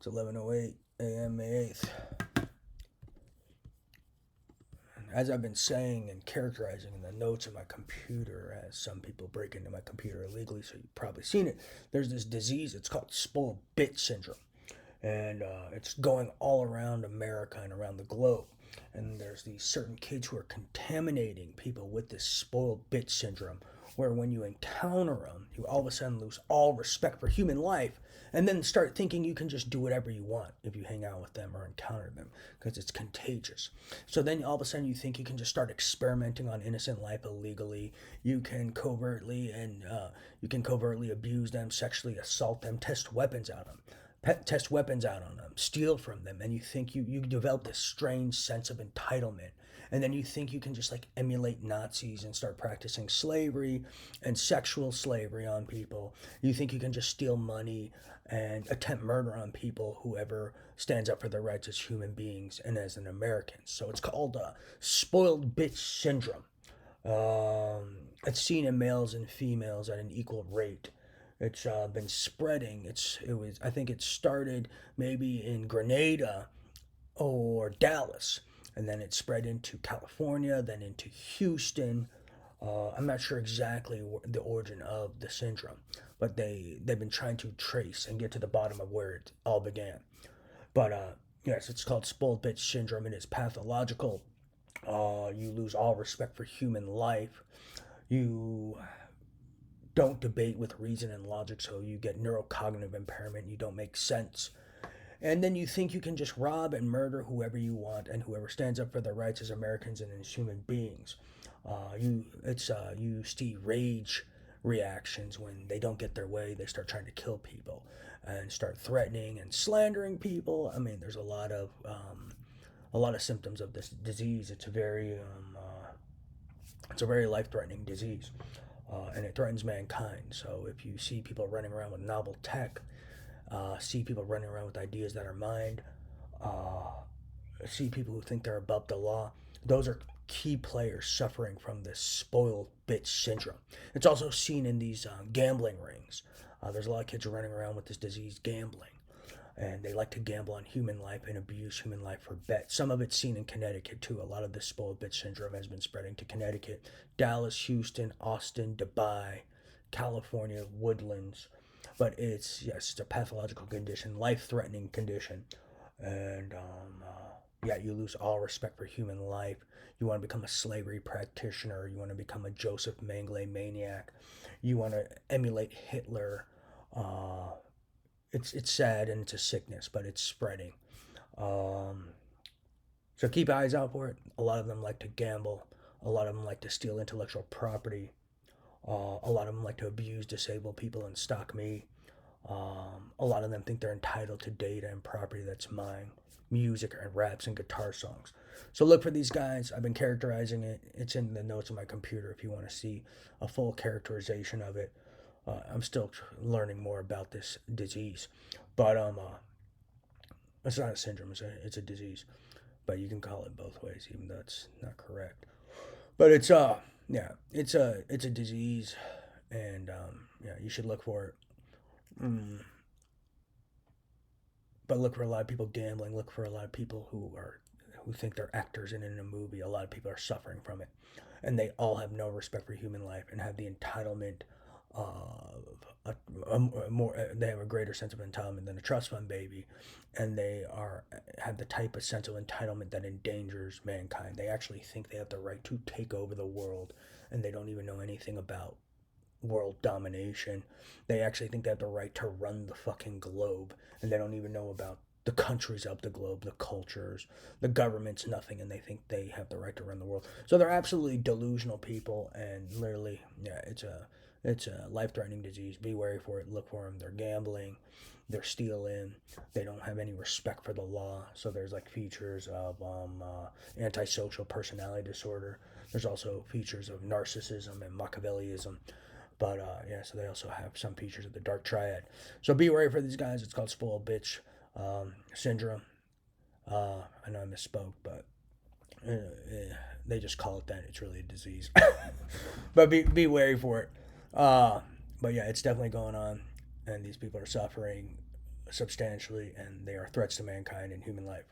It's 11:08 a.m. May 8th. As I've been saying and characterizing in the notes of my computer, as some people break into my computer illegally, so you've probably seen it, there's this disease. It's called spoiled bitch syndrome. And it's going all around America and around the globe. And there's these certain kids who are contaminating people with this spoiled bitch syndrome, where when you encounter them, you all of a sudden lose all respect for human life and then start thinking you can just do whatever you want if you hang out with them or encounter them because it's contagious. So then all of a sudden you think you can just start experimenting on innocent life illegally. You can covertly abuse them, sexually assault them, test weapons on them, steal from them, and you think you develop this strange sense of entitlement, and then you think you can just like emulate Nazis and start practicing slavery and sexual slavery on people. You think you can just steal money and attempt murder on people, whoever stands up for their rights as human beings and as an American. So it's called spoiled bitch syndrome. It's seen in males and females at an equal rate. It's been spreading. I think it started maybe in Grenada or Dallas, and then it spread into California, then into Houston. I'm not sure exactly the origin of the syndrome, but they've been trying to trace and get to the bottom of where it all began. But yes, it's called spoiled bitch syndrome. It is pathological. You lose all respect for human life. You don't debate with reason and logic, so you get neurocognitive impairment. You don't make sense. And then you think you can just rob and murder whoever you want and whoever stands up for their rights as Americans and as human beings. You see rage reactions when they don't get their way. They start trying to kill people and start threatening and slandering people. I mean, there's a lot of symptoms of this disease. It's a very life-threatening disease, and it threatens mankind. So if you see people running around with novel tech, see people running around with ideas that are mind, uh, see people who think they're above the law, those are key players suffering from this spoiled bitch syndrome. It's also seen in these gambling rings. There's a lot of kids running around with this disease gambling, and they like to gamble on human life and abuse human life for bets. Some of it's seen in Connecticut too. A lot of this spoiled bitch syndrome has been spreading to Connecticut, Dallas, Houston, Austin, Dubai, California, Woodlands. But it's a pathological condition, life-threatening condition, and yeah, you lose all respect for human life. You want to become a slavery practitioner. You want to become a Joseph Mengele maniac. You want to emulate Hitler. Uh, it's sad and it's a sickness, but it's spreading. Um, so keep eyes out for it. A lot of them like to gamble. A lot of them like to steal intellectual property. A lot of them like to abuse disabled people and stock me. A lot of them think they're entitled to data and property that's mine, music and raps and guitar songs. So look for these guys. I've been characterizing it. It's in the notes of my computer if you want to see a full characterization of it. I'm still learning more about this disease, but it's not a syndrome. It's a disease, but you can call it both ways, even though it's not correct. But yeah, it's a disease, and yeah, you should look for it. Mm, but look for a lot of people gambling. Look for a lot of people who think they're actors in a movie. A lot of people are suffering from it, and they all have no respect for human life and have the entitlement of a more. They have a greater sense of entitlement than a trust fund baby, and they are have the type of sense of entitlement that endangers mankind. They actually think they have the right to take over the world, and they don't even know anything about world domination. They actually think they have the right to run the fucking globe, and they don't even know about the countries of the globe, the cultures, the governments, nothing, and they think they have the right to run the world. So they're absolutely delusional people, and literally, yeah, it's a life-threatening disease. Be wary for it. Look for them. They're gambling. They're stealing. They don't have any respect for the law. So there's like features of antisocial personality disorder. There's also features of narcissism and Machiavellism. But yeah, so they also have some features of the dark triad. So be wary for these guys. It's called spoiled bitch syndrome. I know I misspoke, but they just call it that. It's really a disease. But be wary for it. Uh, but yeah, it's definitely going on, and these people are suffering substantially, and they are threats to mankind and human life.